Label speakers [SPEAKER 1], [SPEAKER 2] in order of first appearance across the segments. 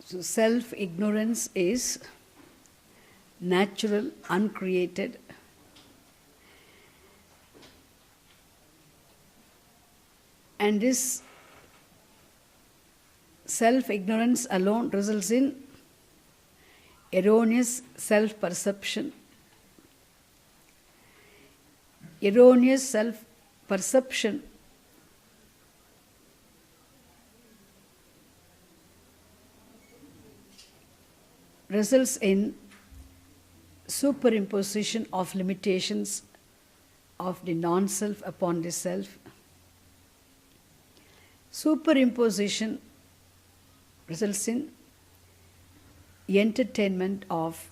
[SPEAKER 1] So self-ignorance is natural, uncreated, and this self-ignorance alone results in erroneous self-perception. Erroneous self-perception results in superimposition of limitations of the non-self upon the self. Superimposition results in entertainment of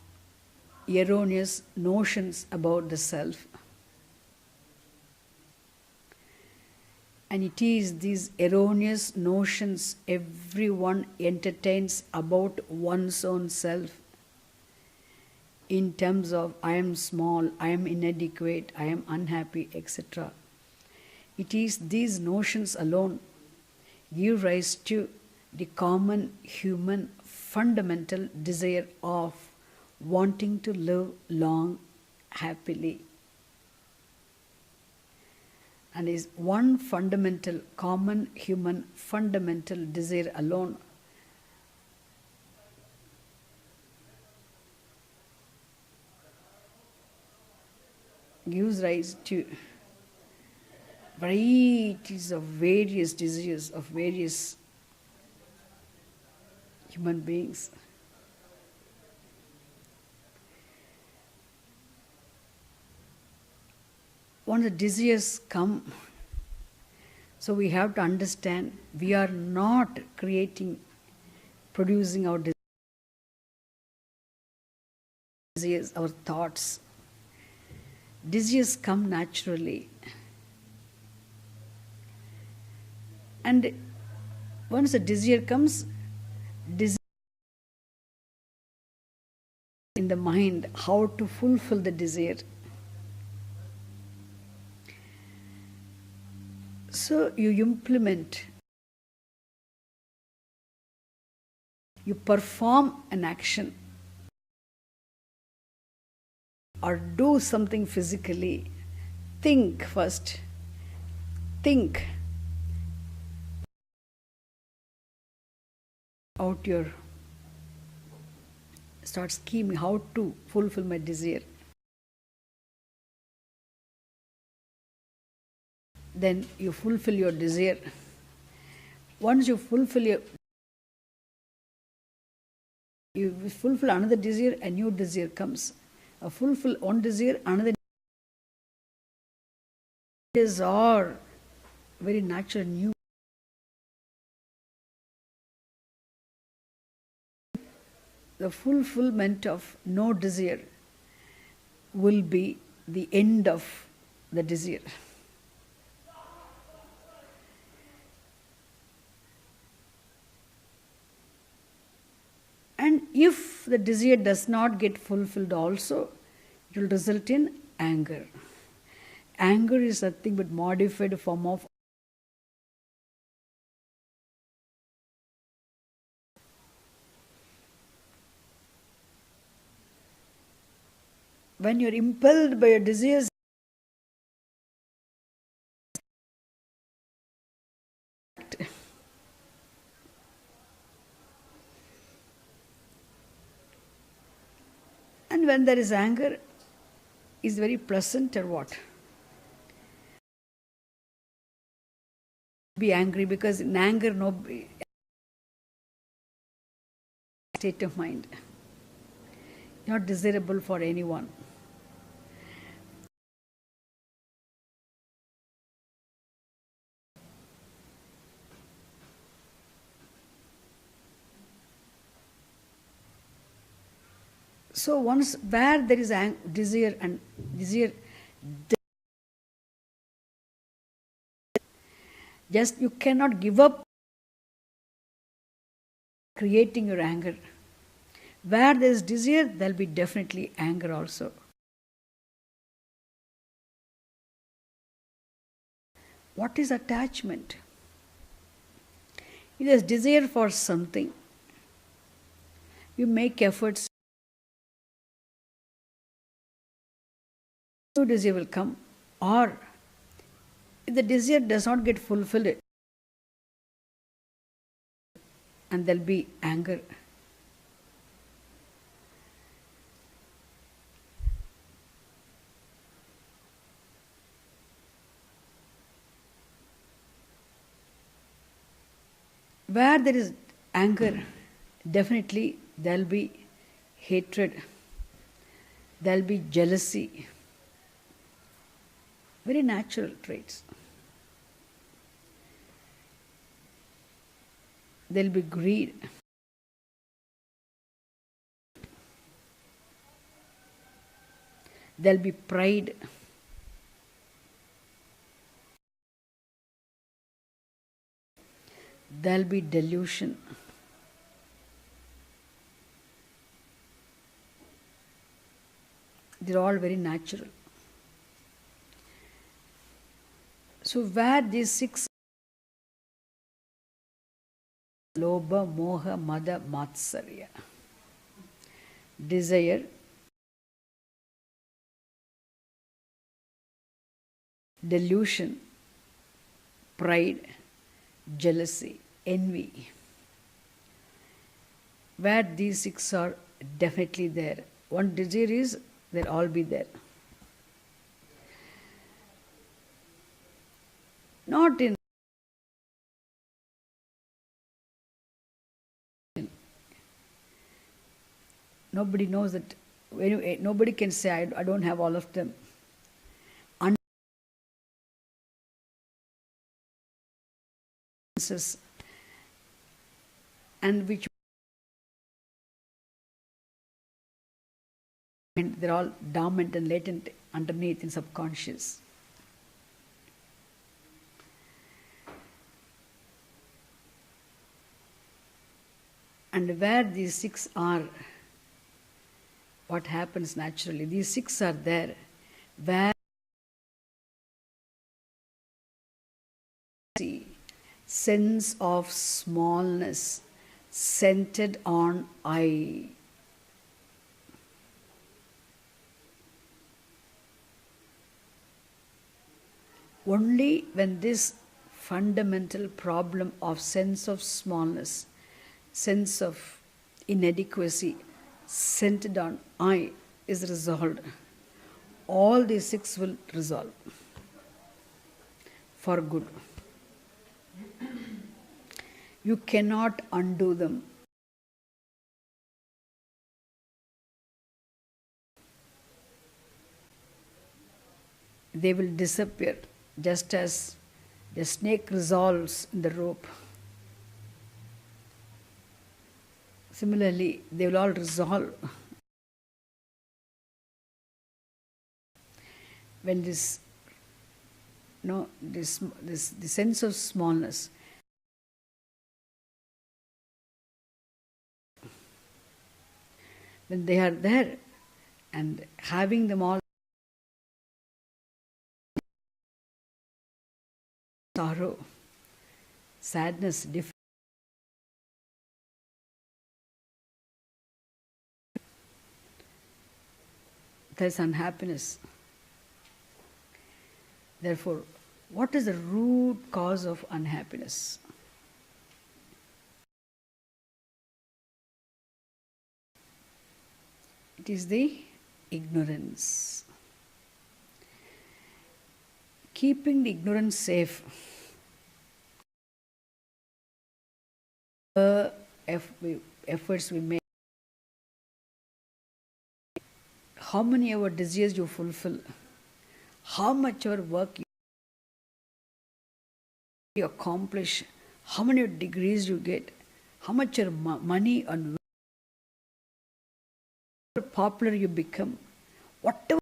[SPEAKER 1] erroneous notions about the self. And it is these erroneous notions everyone entertains about one's own self in terms of I am small, I am inadequate, I am unhappy, etc. It is these notions alone give rise to the common human fundamental desire of wanting to live long happily. And is one fundamental, common human fundamental desire alone gives rise to varieties of various desires of various human beings. Once the desires come, so we have to understand we are not producing our desires, our thoughts. Desires come naturally. And once the desire comes, desire in the mind how to fulfill the desire. So you implement, you perform an action or do something physically. Think first. Think out start scheming how to fulfill my desire. Then you fulfill your desire. Once you fulfill another desire, a new desire comes. Fulfill one desire, another desires are very natural, new. The fulfillment of no desire will be the end of the desire. And if the desire does not get fulfilled also, it will result in anger. Anger is nothing but modified form of when you are impelled by your desires, and when there is anger, is very pleasant or what? Be angry, because in anger, no state of mind, not desirable for anyone. So once where there is desire and desire, just you cannot give up creating your anger. Where there is desire, there will be definitely anger also. What is attachment? It is desire for something. You make efforts, new desire will come. Or if the desire does not get fulfilled, and there'll be anger. Where there is anger, definitely there'll be hatred, there'll be jealousy. Very natural traits. There'll be greed. There'll be pride. There'll be delusion. They're all very natural. So where these six, Lobha, Moha, Mada, Matsarya, desire, delusion, pride, jealousy, envy, where these six are definitely there. One desire is, they'll all be there. Not in nobody knows that. Anyway, nobody can say, I don't have all of them. And which they're all dormant and latent underneath in subconscious. And where these six are, what happens naturally? These six are there, where sense of smallness centered on I. Only when this fundamental problem of sense of smallness, sense of inadequacy centered on I is resolved, all these six will resolve for good. You cannot undo them. They will disappear just as the snake resolves in the rope. Similarly, they will all resolve when the sense of smallness, when they are there and having them all, sorrow, sadness, there's unhappiness. Therefore, what is the root cause of unhappiness? It is the ignorance. Keeping the ignorance safe, efforts we make, how many of our desires you fulfill, how much your work you accomplish, how many degrees you get, how much your money and popular you become, whatever,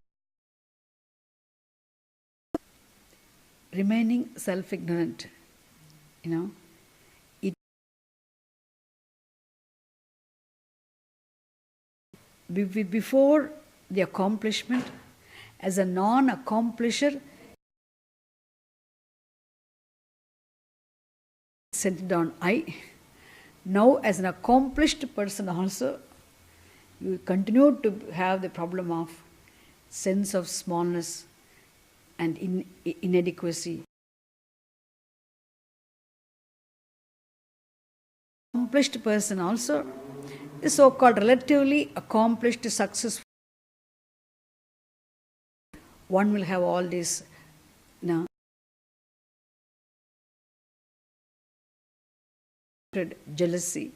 [SPEAKER 1] remaining self-ignorant, before the accomplishment, as a non-accomplisher, centered on I. Now, as an accomplished person also, you continue to have the problem of sense of smallness and inadequacy. Accomplished person also, the so-called relatively accomplished, successful one will have all this jealousy,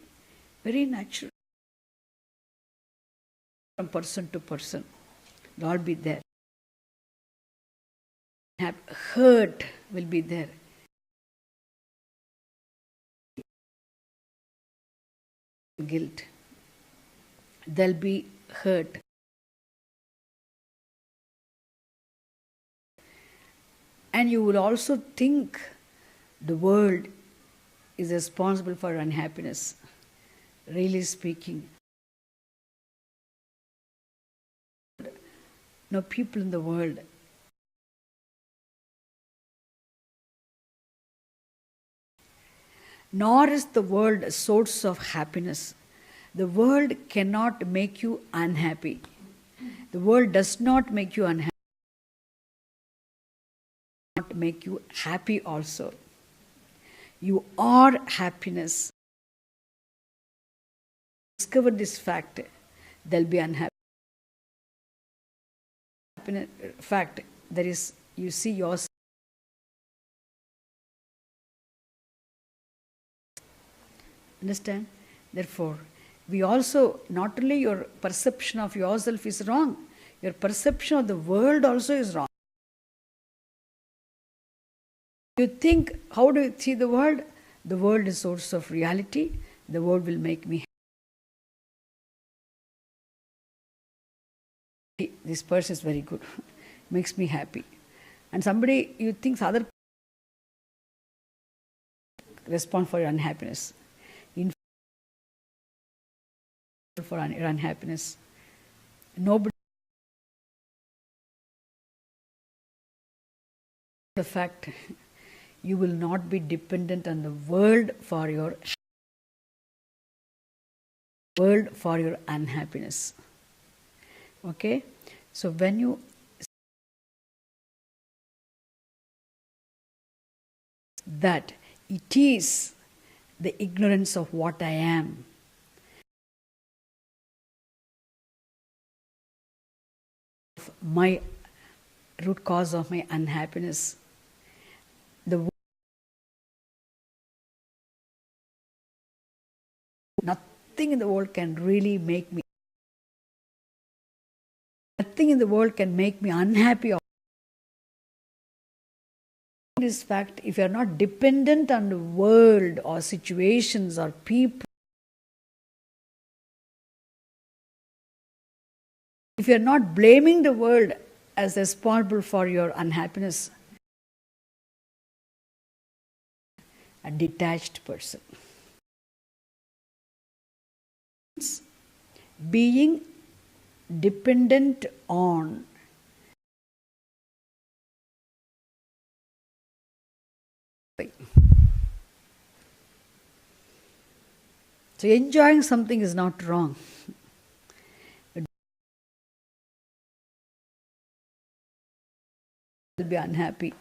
[SPEAKER 1] very natural from person to person. It'll all be there. Hurt will be there. Guilt. There'll be hurt. And you will also think the world is responsible for unhappiness. Really speaking, no people in the world nor is the world a source of happiness. The world cannot make you unhappy. The world does not make you unhappy. Not make you happy also. You are happiness. Discover this fact, there'll be unhappiness. Fact, there is, you see yourself. Understand? Therefore, we also, not only your perception of yourself is wrong, your perception of the world also is wrong. You think, how do you see the world? The world is source of reality. The world will make me happy. This person is very good, makes me happy. And somebody, you think other respond for your unhappiness. For your unhappiness. Nobody. The fact, you will not be dependent on the world for your unhappiness. Okay? So when you that it is the ignorance of what I am, my root cause of my unhappiness. Nothing in the world can really make me. Nothing in the world can make me unhappy. This fact, if you are not dependent on the world or situations or people, if you are not blaming the world as responsible for your unhappiness, a detached person. Being dependent on so enjoying something is not wrong. Will be unhappy.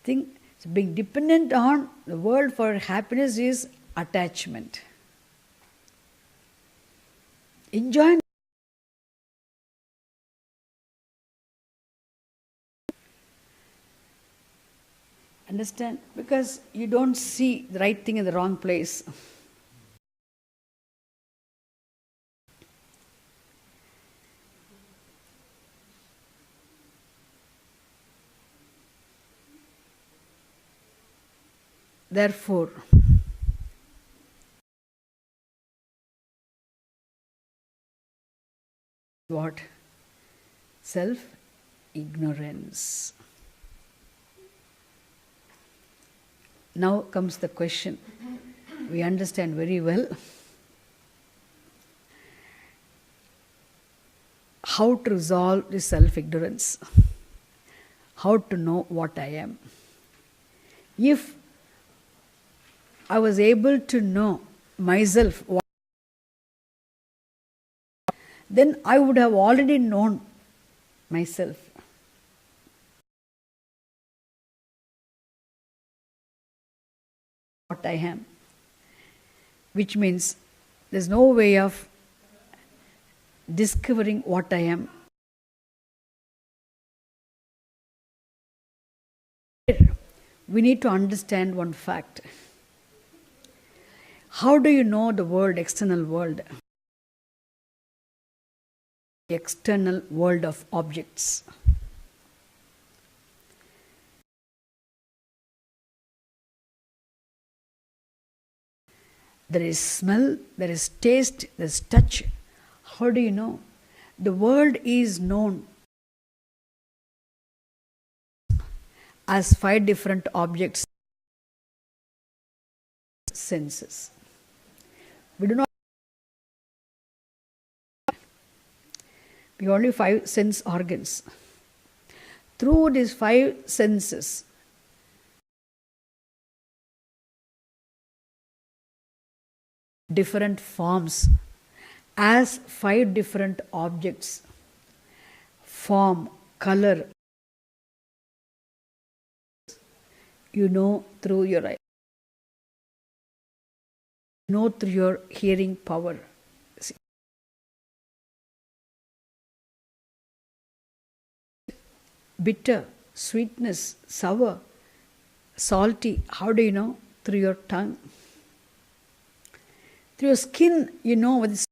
[SPEAKER 1] Think so being dependent on the world for happiness is attachment. Enjoying. Understand? Because you don't see the right thing in the wrong place. Therefore, what? Self-ignorance. Now comes the question. We understand very well how to resolve this self-ignorance, how to know what I am. If I was able to know myself, then I would have already known myself. What I am. Which means there's no way of discovering what I am. We need to understand one fact. How do you know the world, external world? The external world of objects. There is smell, there is taste, there is touch. How do you know? The world is known as 5 different objects, senses. We do not. We only 5 sense organs. Through these 5 senses, different forms, as 5 different objects, form, color, you know through your eye, you know through your hearing power. See. Bitter, sweetness, sour, salty, how do you know? Through your tongue. Through your skin, you know what is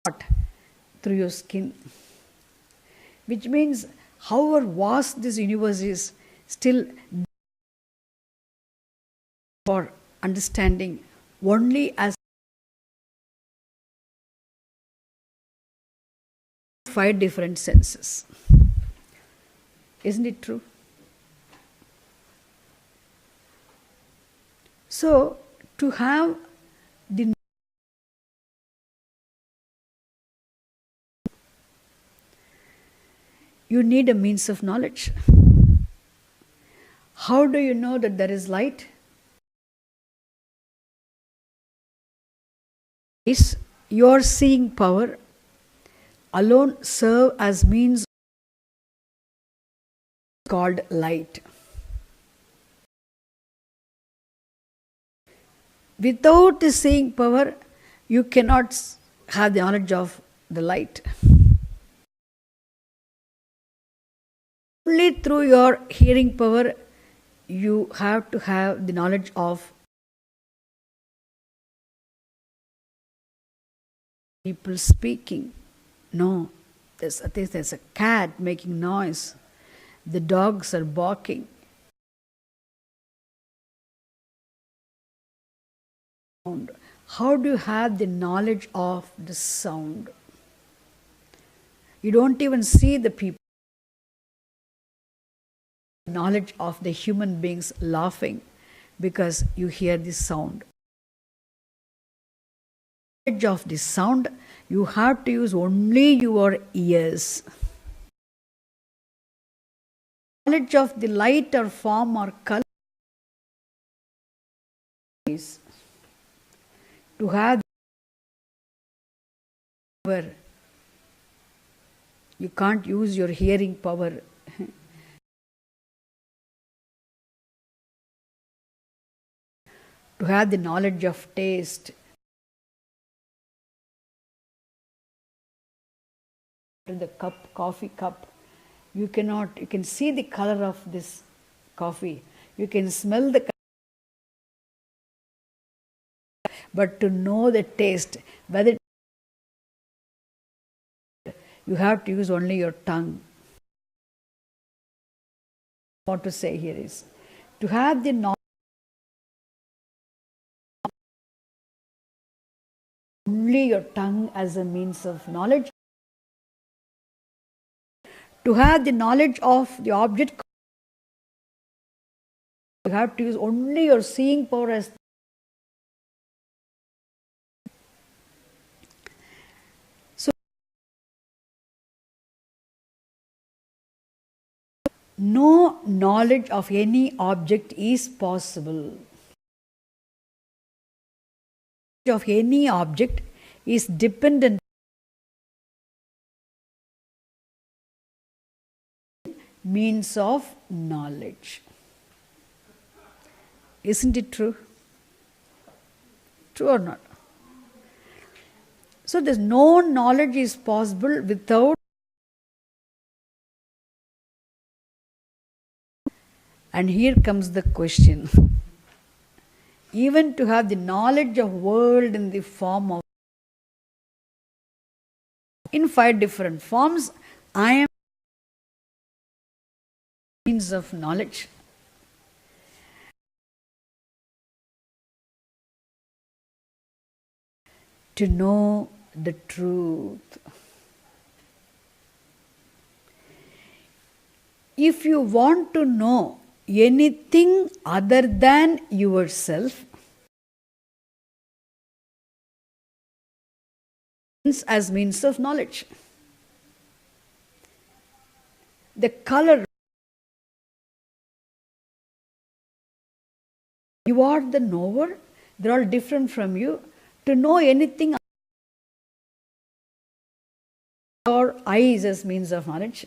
[SPEAKER 1] hot. Through your skin. Which means, however vast this universe is, still for understanding only as 5 different senses. Isn't it true? So, to have the you need a means of knowledge. How do you know that there is light? Is your seeing power alone serve as means called light. Without the seeing power, you cannot have the knowledge of the light. Only through your hearing power, you have to have the knowledge of people speaking. No, there's a cat making noise. The dogs are barking. How do you have the knowledge of the sound? You don't even see the people. Knowledge of the human beings laughing because you hear the sound. Knowledge of the sound, you have to use only your ears. Knowledge of the light or form or color is to have power. You can't use your hearing power. To have the knowledge of taste. The cup, coffee cup, you can see the color of this coffee, you can smell the color, but to know the taste, whether you have to use only your tongue. What to say here is, to have the knowledge, only your tongue as a means of knowledge. To have the knowledge of the object, you have to use only your seeing power as. So, no knowledge of any object is possible. of any object is dependent means of knowledge. Isn't it true? True or not? So this no knowledge is possible without. And here comes the question. Even to have the knowledge of world in the form of, in 5 different forms, I am means of knowledge. To know the truth. If you want to know anything other than yourself, as means of knowledge. The color, you are the knower, they are all different from you. To know anything, or eyes as means of knowledge.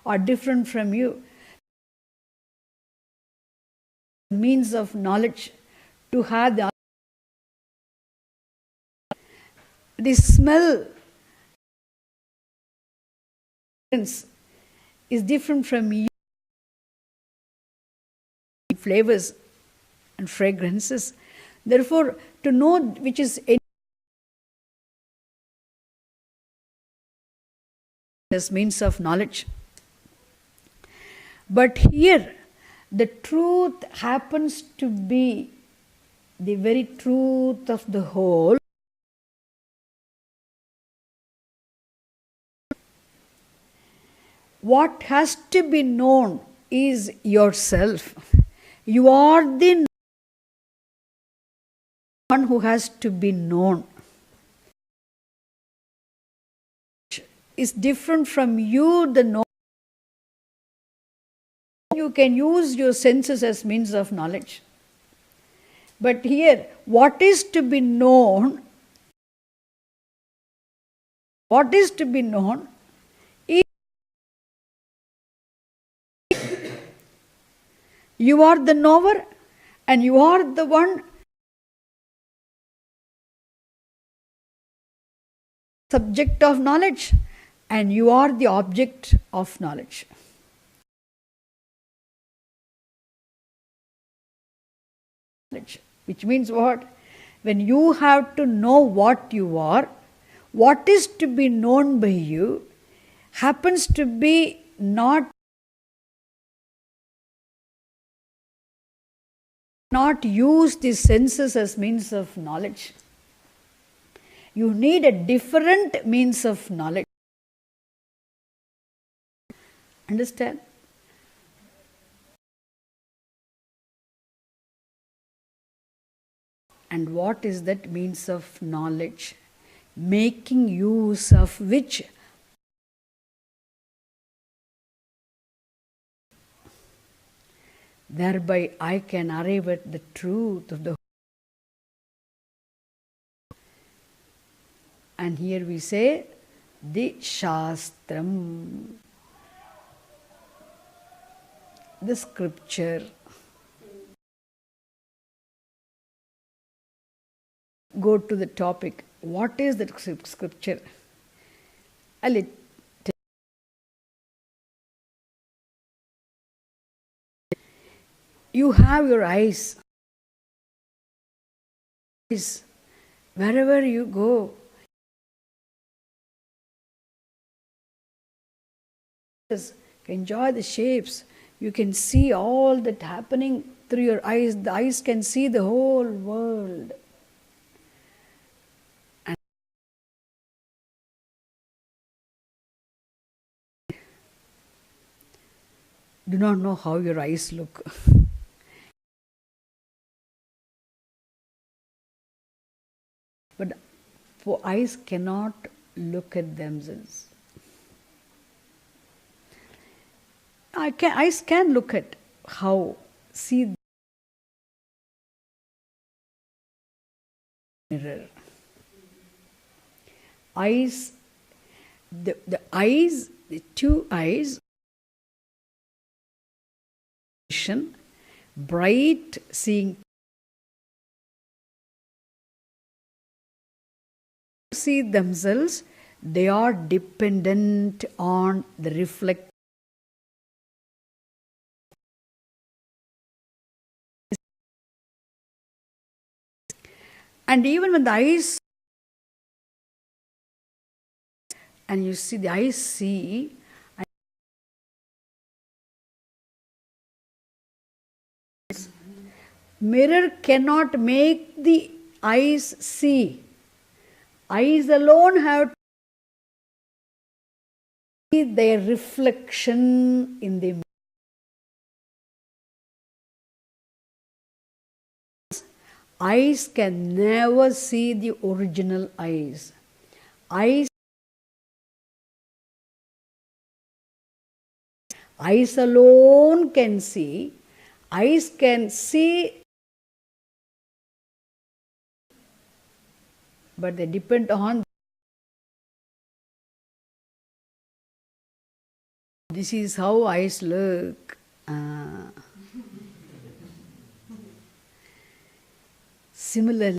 [SPEAKER 1] Are different from you. Means of knowledge to have the smell is different from you. Flavors and fragrances. Therefore, to know which is as means of knowledge. But here, the truth happens to be the very truth of the whole. What has to be known is yourself. You are the one who has to be known. Is different from you, the known. You can use your senses as means of knowledge. But here, what is to be known? What is to be known is you are the knower and you are the one subject of knowledge and you are the object of knowledge. Which means what? When you have to know what you are, what is to be known by you happens to be not use the senses as means of knowledge. You need a different means of knowledge. Understand? And what is that means of knowledge? Making use of which thereby I can arrive at the truth of the. And here we say the Shastram, the scripture. Go to the topic. What is the scripture? You have your eyes. Wherever you go, enjoy the shapes. You can see all that happening through your eyes. The eyes can see the whole world. And do not know how your eyes look. But for eyes cannot look at themselves. eyes can look at how, see the mirror. Eyes, the eyes, the two eyes, bright seeing, see themselves, they are dependent on the reflect. And even when the eyes, and you see the eyes see, mirror cannot make the eyes see. Eyes alone have to see their reflection in the mirror. Eyes can never see the original eyes. Eyes alone can see. Eyes can see, but they depend on. This is how eyes look. Similarly,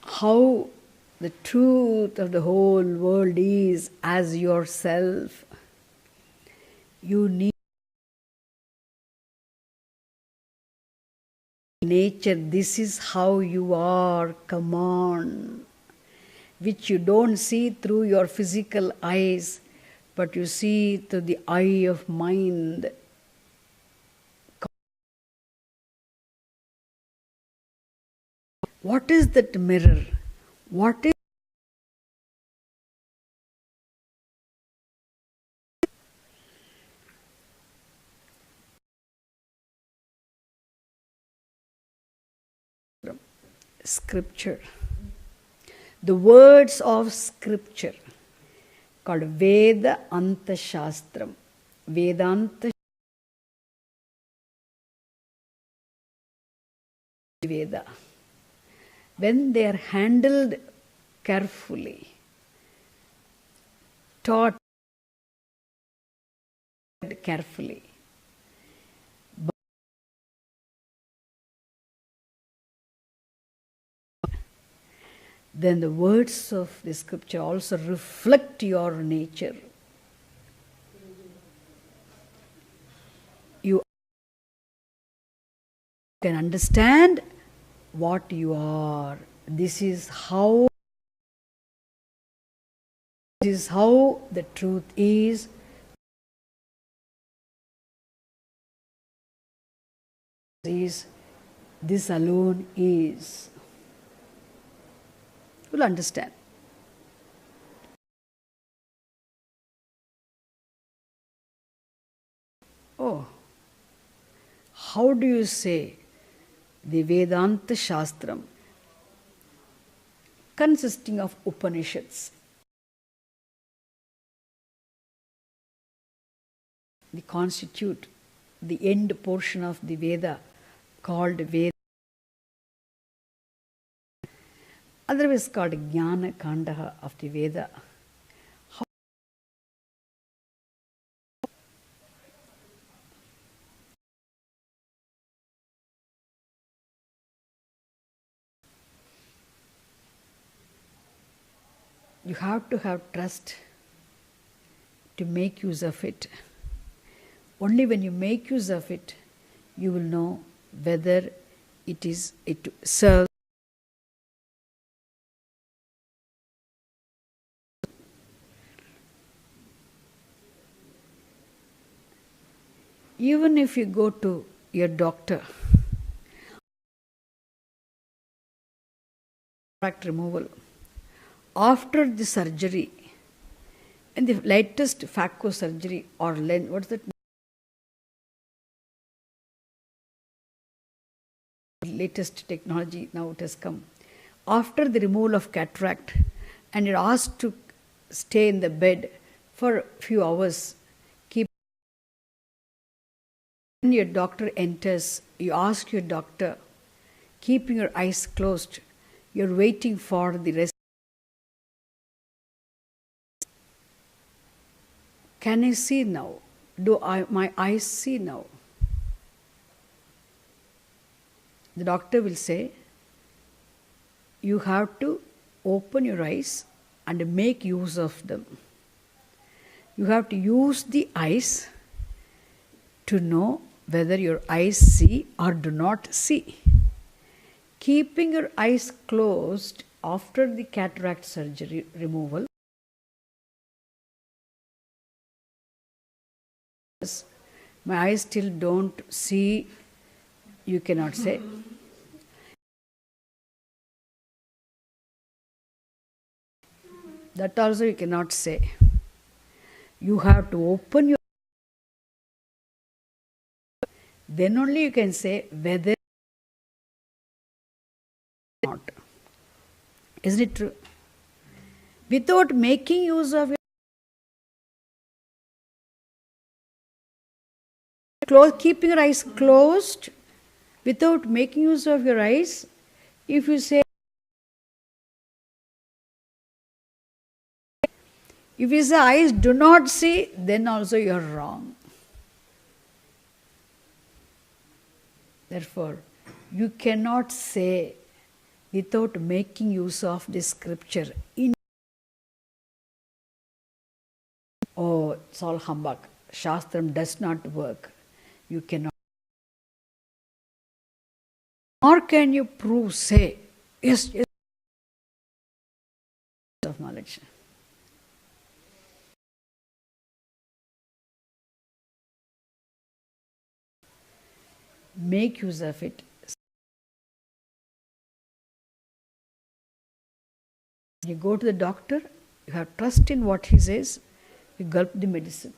[SPEAKER 1] how the truth of the whole world is as yourself. You need nature, this is how you are, come on, which you don't see through your physical eyes, but you see through the eye of mind. What is that mirror? What is scripture? The words of scripture called Veda Anta Shastram. Vedanta Veda. When they are handled carefully, taught carefully, then the words of the scripture also reflect your nature. You can understand what you are. This is how the truth is. This alone is. You'll understand. Oh, how do you say the Vedanta Shastram, consisting of Upanishads? They constitute the end portion of the Veda called Veda, otherwise called Jnana Kanda of the Veda. You have to have trust to make use of it. Only when you make use of it, you will know whether it serves. Even if you go to your doctor, cataract removal, after the surgery, and the latest phaco surgery or what's that? Latest technology now it has come. After the removal of cataract, and you're asked to stay in the bed for a few hours. When your doctor enters, you ask your doctor, keeping your eyes closed, you're waiting for the rest. Can I see now? My eyes see now? The doctor will say, you have to open your eyes and make use of them. You have to use the eyes to know whether your eyes see or do not see. Keeping your eyes closed after the cataract surgery removal, my eyes still don't see, you cannot say. That also you cannot say. You have to open your, then only you can say whether or not. Isn't it true? Without making use of your keeping your eyes closed, without making use of your eyes, if you say eyes do not see, then also you are wrong. Therefore, you cannot say without making use of this scripture. Oh, it's all humbug. Shastram does not work. You cannot. Or can you prove, say, yes, of knowledge. Make use of it. You go to the doctor, you have trust in what he says, you gulp the medicine.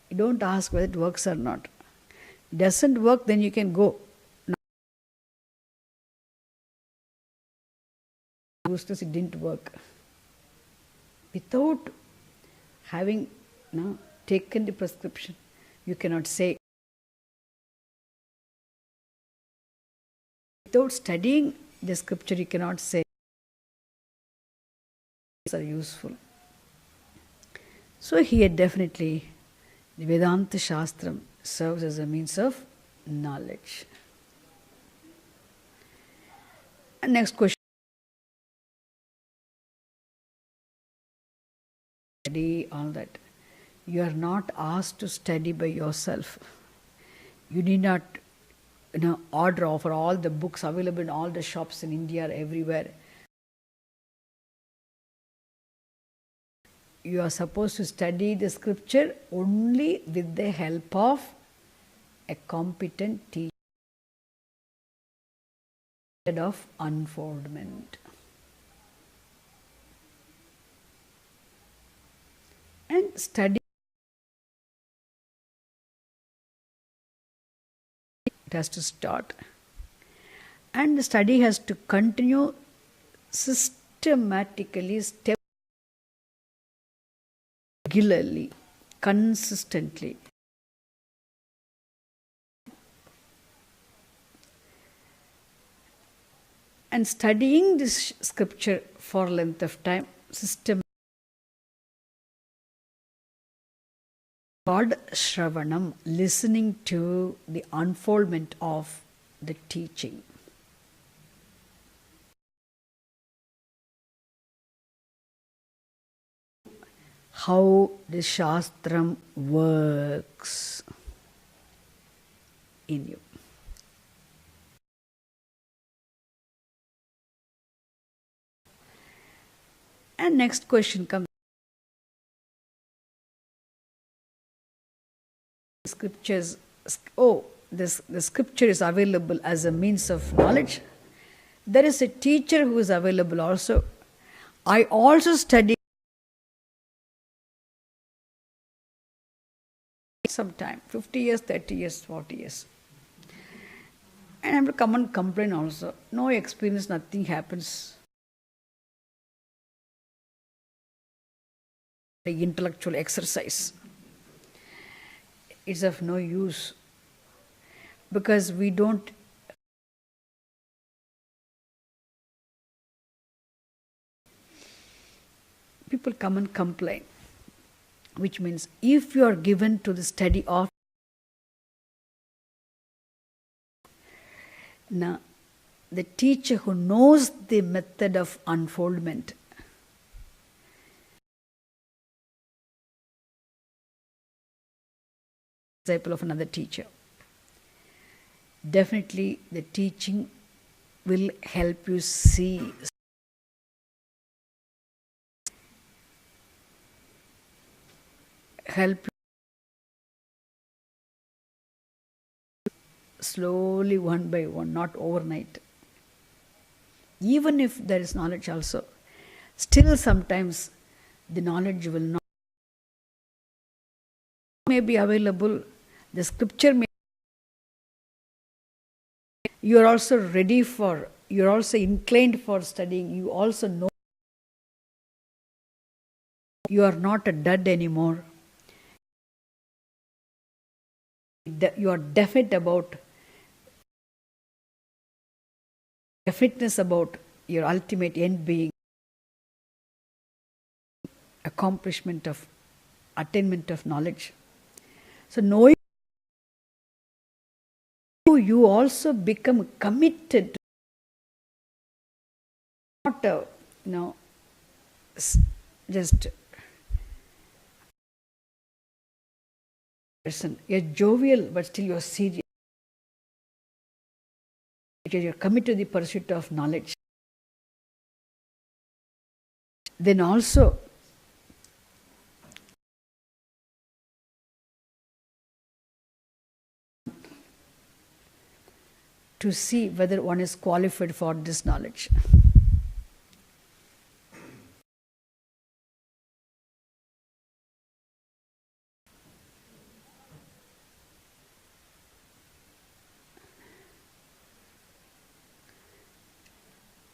[SPEAKER 1] You don't ask whether it works or not. It doesn't work, then you can go. It didn't work. Without having taken the prescription, you cannot say. Without studying the scripture, you cannot say are useful. So here definitely the Vedanta Shastram serves as a means of knowledge. And next question. Study all that. You are not asked to study by yourself. You need not order for all the books available in all the shops in India or everywhere. You are supposed to study the scripture only with the help of a competent teacher of unfoldment. And study, it has to start. And the study has to continue systematically, regularly, consistently. And studying this scripture for length of time, called Shravanam, listening to the unfoldment of the teaching. How the Shastram works in you. And next question comes. Scriptures, the scripture is available as a means of knowledge. There is a teacher who is available also. I also study sometime, 50 years, 30 years, 40 years. And I have to come and complain also. No experience, nothing happens. the intellectual exercise. It's of no use because we don't. People come and complain, which means if you are given to the study of now, the teacher who knows the method of unfoldment, disciple of another teacher, definitely the teaching will help you see, help you slowly, one by one, not overnight. Even if there is knowledge also, still sometimes the knowledge will not may be available, the scripture may, you are also ready for, you are also inclined for studying, you also know you are not a dud anymore. You are definiteness about your ultimate end being accomplishment of attainment of knowledge. So knowing you also become committed, not just person. You're jovial, but still you're serious. Because you're committed to the pursuit of knowledge. Then also, to see whether one is qualified for this knowledge.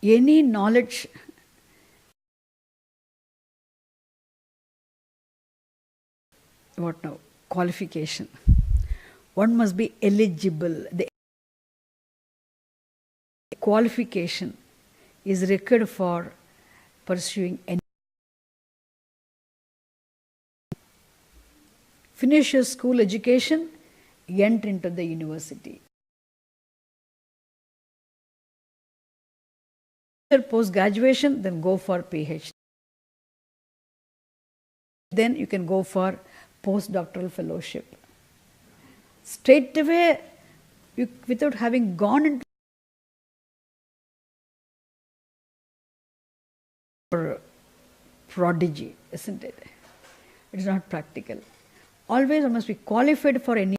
[SPEAKER 1] Any knowledge what now? Qualification. One must be eligible. The qualification is required for pursuing any. Finish your school education, enter into the university. Post graduation, then go for PhD. Then you can go for postdoctoral fellowship. Straight away, without having gone into prodigy, isn't it? It is not practical. Always one must be qualified for any.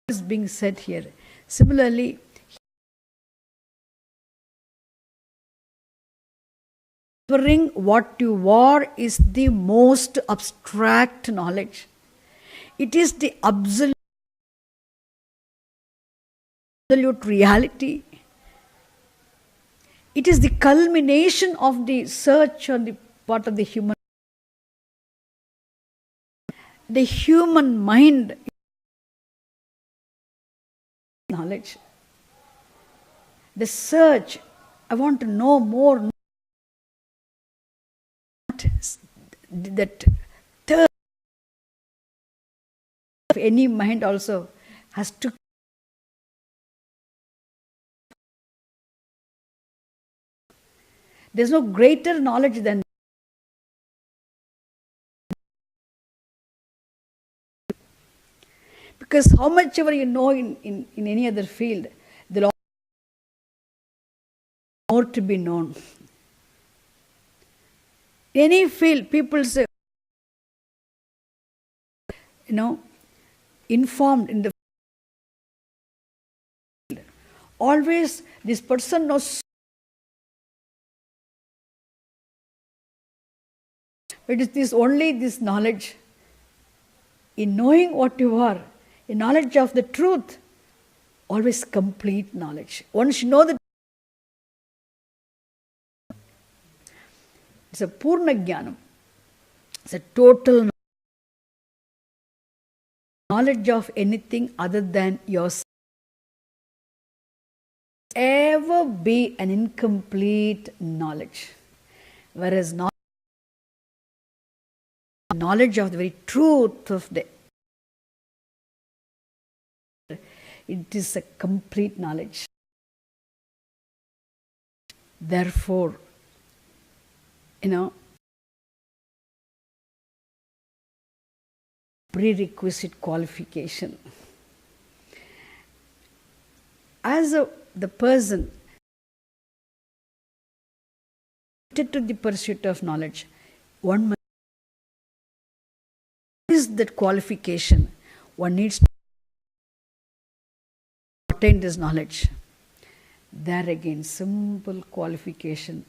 [SPEAKER 1] Is being said here. Similarly, remembering what you are is the most abstract knowledge. It is the absolute reality. It is the culmination of the search on the part of the human. The human mind knowledge. The search, I want to know more. That third of any mind also has to. There's no greater knowledge than because how much ever you know in any other field, there are more to be known. Any field, people say, informed in the field. Always this person knows. It is this knowledge. In knowing what you are, in knowledge of the truth, always complete knowledge. Once you know the It's a Purna Jnanam. It's a total knowledge of anything other than yourself. Ever be an incomplete knowledge. Whereas knowledge of the very truth of the, it is a complete knowledge. Therefore, prerequisite qualification. As the person committed to the pursuit of knowledge, one must is that qualification. One needs to attain this knowledge. There again, simple qualification.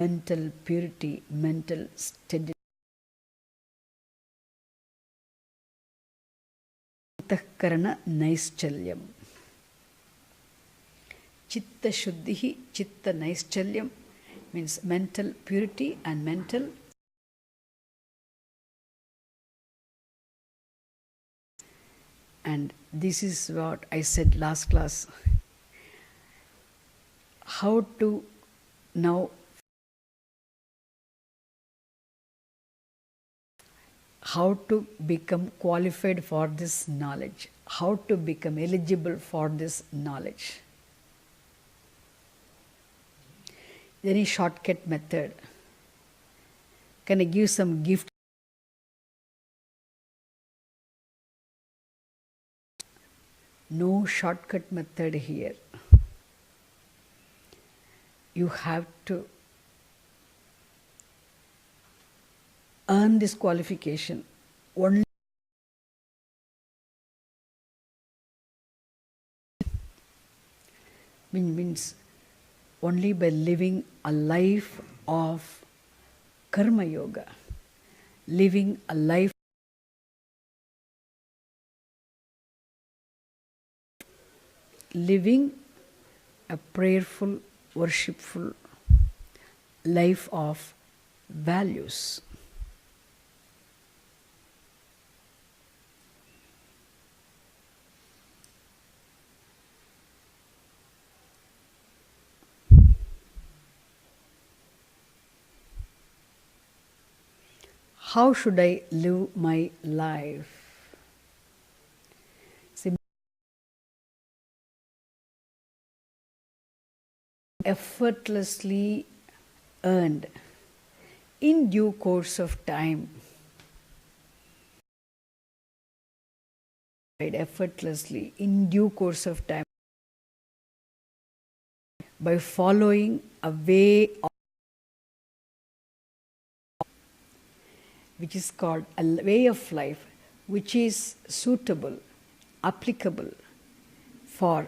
[SPEAKER 1] Mental purity, mental steadiness. Antahkarana Naischalyam. Chitta Shuddhi, Chitta Naischalyam means mental purity and mental. And this is what I said last class. How to now, how to become qualified for this knowledge, how to become eligible for this knowledge. Any shortcut method? Can I give some gift? No shortcut method here. You have to earn this qualification only. Means only by living a life of karma yoga, living a life living a prayerful, worshipful life of values. How should I live my life? Effortlessly earned in due course of time. Effortlessly in due course of time by following a way of, which is called a way of life, which is suitable, applicable for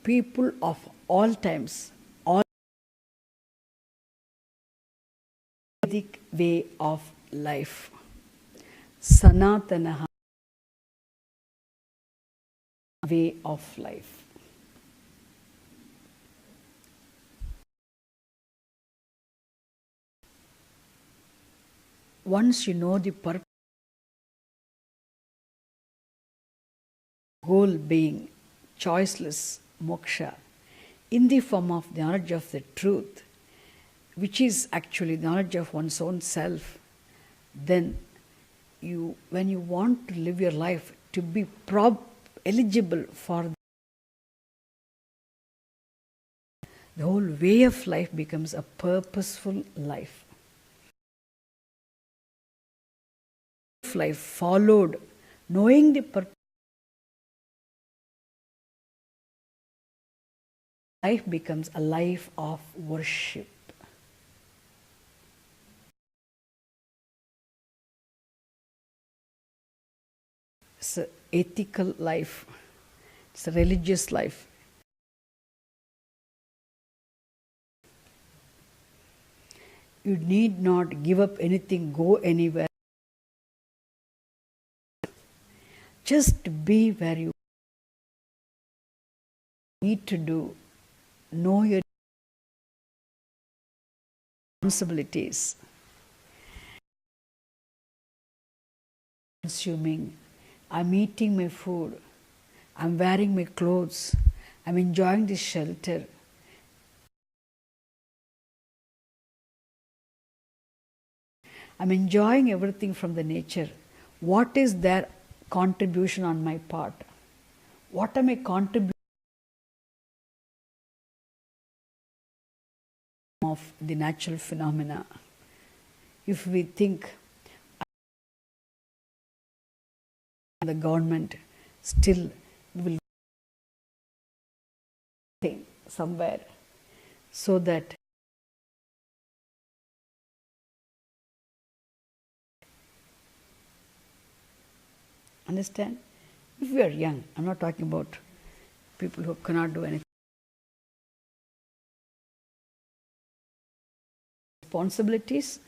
[SPEAKER 1] people of all times, all Vedic way of life. Sanatana way of life. Once you know the purpose, goal being choiceless moksha in the form of the knowledge of the truth, which is actually the knowledge of one's own self, then you, when you want to live your life to be eligible for the whole way of life becomes a purposeful life. Life followed, knowing the purpose, life becomes a life of worship. It's an ethical life, it's a religious life. You need not give up anything, go anywhere. Just be where you need to do. Know your responsibilities. Consuming, I'm eating my food, I'm wearing my clothes, I'm enjoying the shelter. I'm enjoying everything from the nature. What is their contribution on my part? What am I contributing of the natural phenomena? If we think the government, still will think somewhere so that understand? If we are young, I'm not talking about people who cannot do anything. Responsibilities,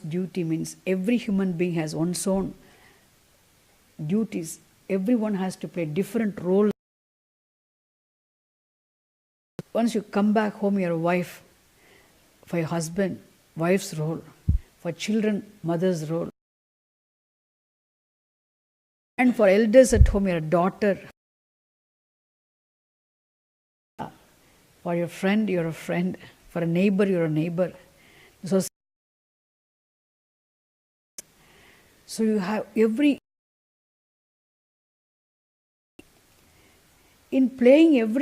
[SPEAKER 1] duty means every human being has one's own duties. Everyone has to play different roles. Once you come back home, you're a wife. For your husband, wife's role. For children, mother's role. And for elders at home, you're a daughter. For your friend, you're a friend. For a neighbor, you're a neighbor. So you have in playing every,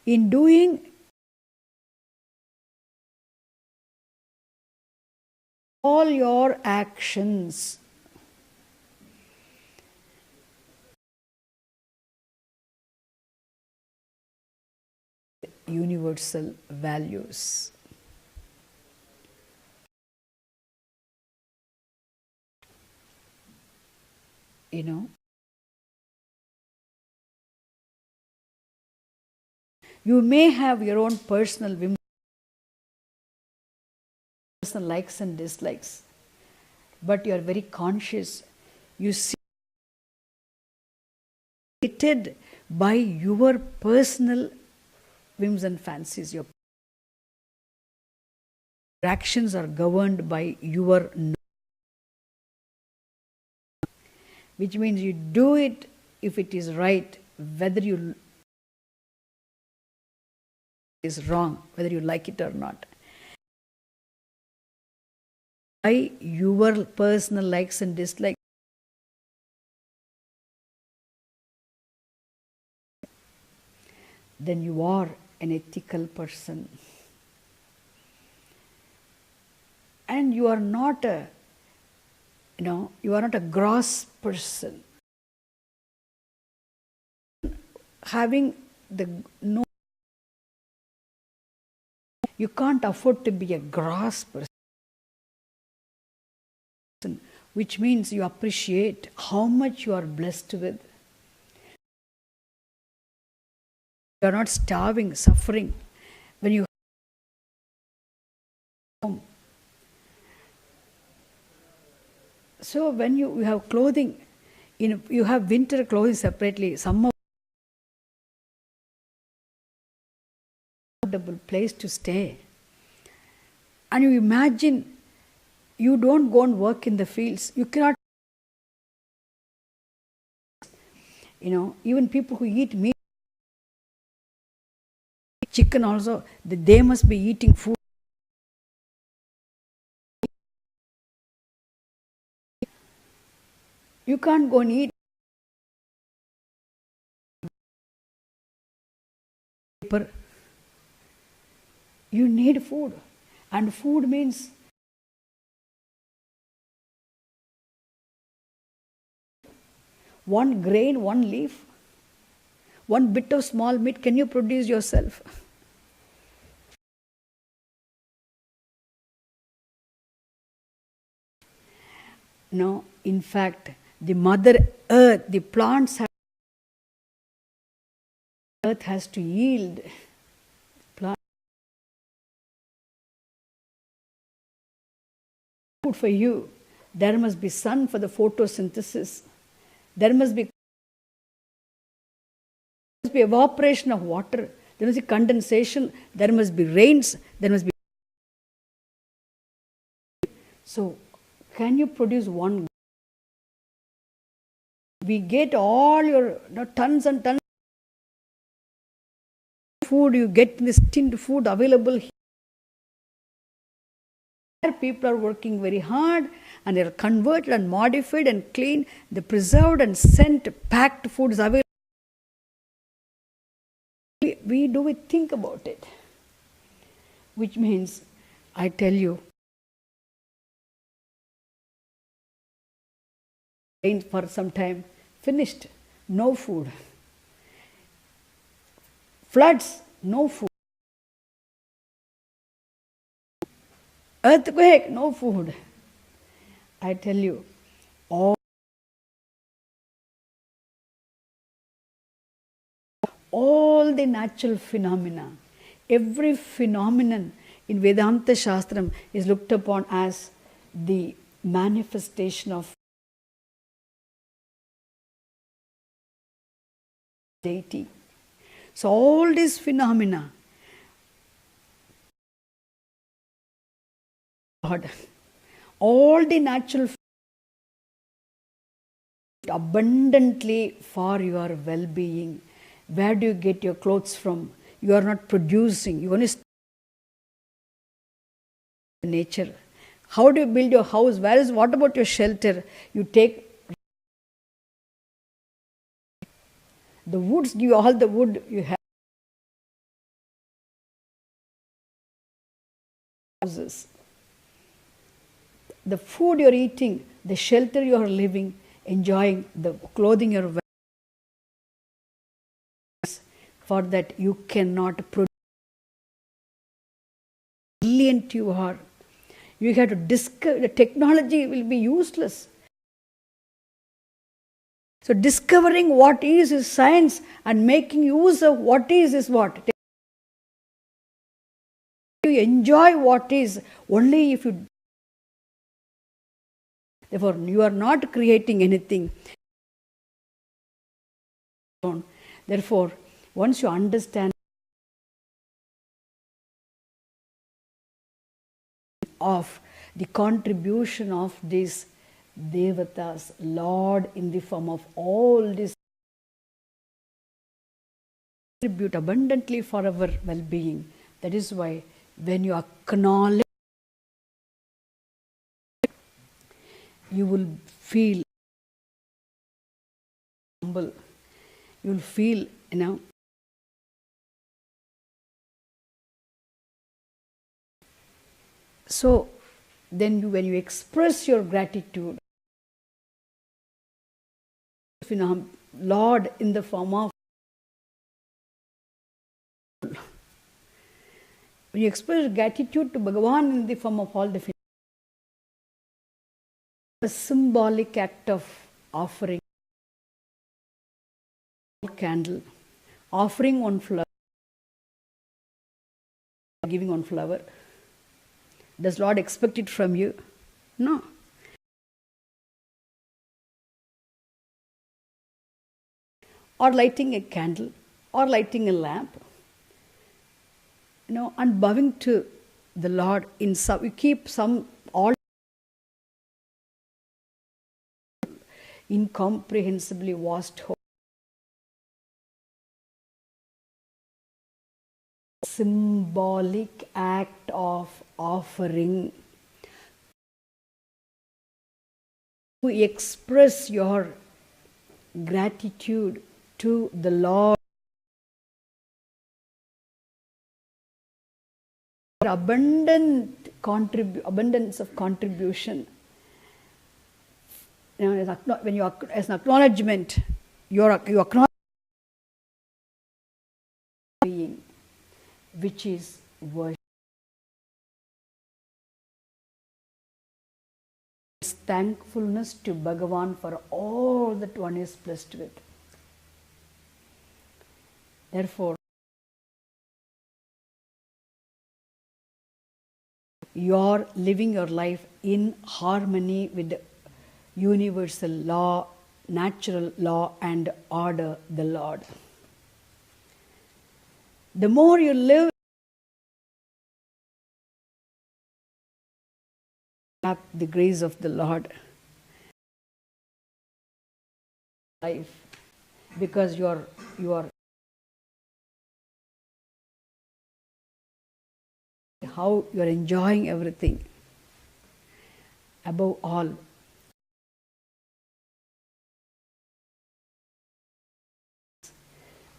[SPEAKER 1] in doing all your actions, universal values. You may have your own personal whims, personal likes and dislikes, but you are very conscious. You see it by your personal whims and fancies. Your actions are governed by your, which means you do it if it is right, whether you is wrong, whether you like it or not. By your personal likes and dislikes, then you are an ethical person. And you are not a, you are not a gross person. Having the no, you can't afford to be a gross person, which means you appreciate how much you are blessed with. You are not starving, suffering. When you so when you have clothing, you have winter clothing separately, summer place to stay. And you imagine you don't go and work in the fields. You cannot, even people who eat meat, chicken also, they must be eating food. You can't go and eat. You need food. And food means one grain, one leaf, one bit of small meat. Can you produce yourself? No, in fact, the mother earth, the plants have, earth has to yield food for you. There must be sun for the photosynthesis. There must be evaporation of water. There must be condensation. There must be rains. There must be. So, can you produce one? We get all your tons and tons of food. You get this tinned food available here. People are working very hard and they are converted and modified and clean. The preserved and sent packed food is available. We think about it. Which means, I tell you, for some time, finished, no food. Floods, no food. Earthquake, no food. I tell you, all the natural phenomena, every phenomenon in Vedanta Shastram is looked upon as the manifestation of deity. So all these phenomena, God, all the natural abundantly for your well-being. Where do you get your clothes from? You are not producing. You only nature. How do you build your house? What about your shelter? You take the woods, give you all the wood you have. Houses. The food you're eating, the shelter you're living, enjoying, the clothing you're wearing. For that you cannot produce. Brilliant you are. You have to discover, the technology will be useless. So discovering what is science and making use of what is what. You enjoy what is only if you. Therefore, you are not creating anything. Therefore, once you understand of the contribution of these devatas, Lord in the form of all these, contribute abundantly for our well-being. That is why when you acknowledge, you will feel humble. You will feel, So, then when you express your gratitude, Lord in the form of, when you express gratitude to Bhagavan in the form of all the phenomena, a symbolic act of offering candle, offering one flower, giving one flower. Does Lord expect it from you? No. Or lighting a candle, or lighting a lamp, and bowing to the Lord in some, we keep some all incomprehensibly vast hope. Symbolic act of offering to express your gratitude to the Lord. Abundance of contribution. When you, as an acknowledgement, you acknowledge being, which is worship. It's thankfulness to Bhagavan for all that one is blessed with. Therefore, you are living your life in harmony with the universal law, natural law and order, the Lord. The more you live up the grace of the Lord, life, because you are how you are enjoying everything. Above all,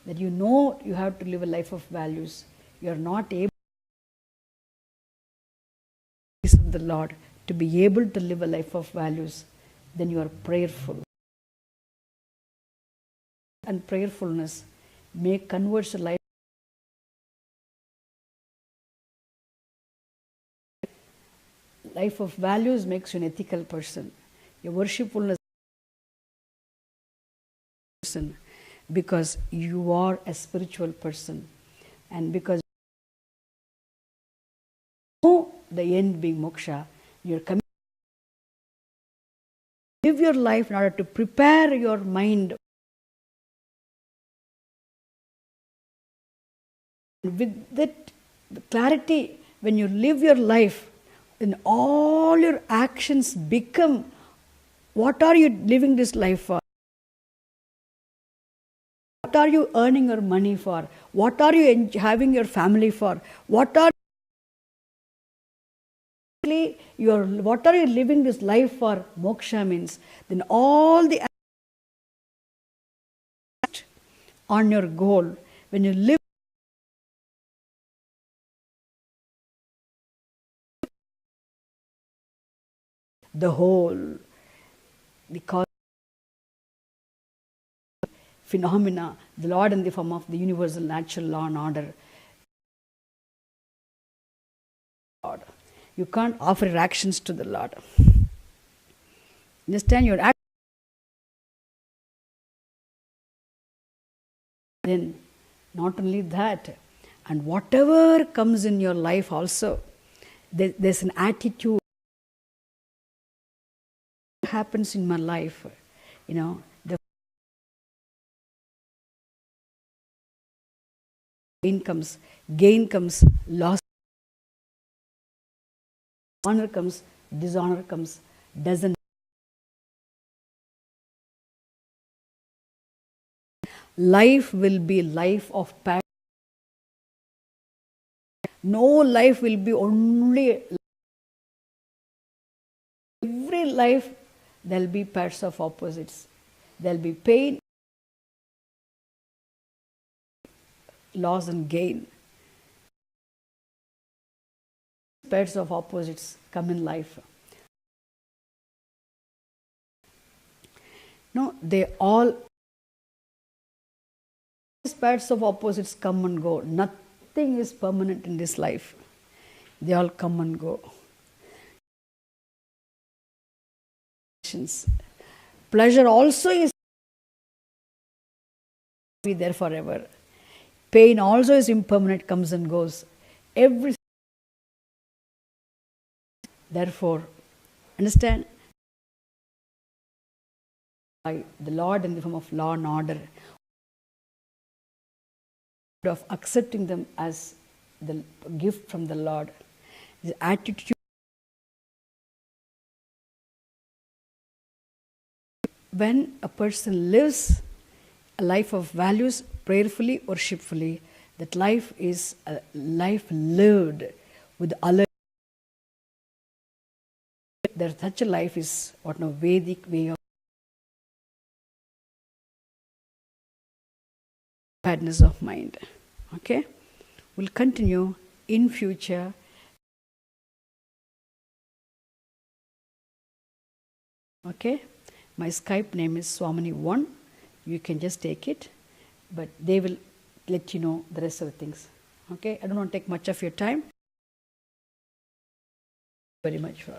[SPEAKER 1] that you know you have to live a life of values. You are not able of the Lord to be able to live a life of values, then you are prayerful. And prayerfulness may convert a life of values, makes you an ethical person. Your worshipfulness person, because you are a spiritual person, and because you know the end being moksha, you're committed. Live your life in order to prepare your mind with that clarity. When you live your life, then all your actions become, what are you living this life for? What are you earning your money for? What are you having your family for? What are you living this life for? Moksha means, then all the on your goal, when you live the whole, because phenomena, the Lord in the form of the universal natural law and order. You can't offer your actions to the Lord. Understand your action. Then, not only that, and whatever comes in your life also, there's an attitude that happens in my life. The gain comes, loss, honor comes, dishonor comes, doesn't. Life will be life of passion. No life will be only. Every life, there'll be pairs of opposites. There'll be pain, loss and gain. Pairs of opposites come in life. No, they all, pairs of opposites come and go. Nothing is permanent in this life. They all come and go. Pleasure also is be there forever. Pain also is impermanent, comes and goes. Therefore, understand, by the Lord in the form of law and order, of accepting them as the gift from the Lord, the attitude. When a person lives a life of values prayerfully, worshipfully, that life is a life lived with alert. That such a life is what no Vedic way of badness of mind. Okay, we'll continue in future. Okay, my Skype name is Swamini1. You can just take it, but they will let you know the rest of the things. Okay, I don't want to take much of your time. Very much for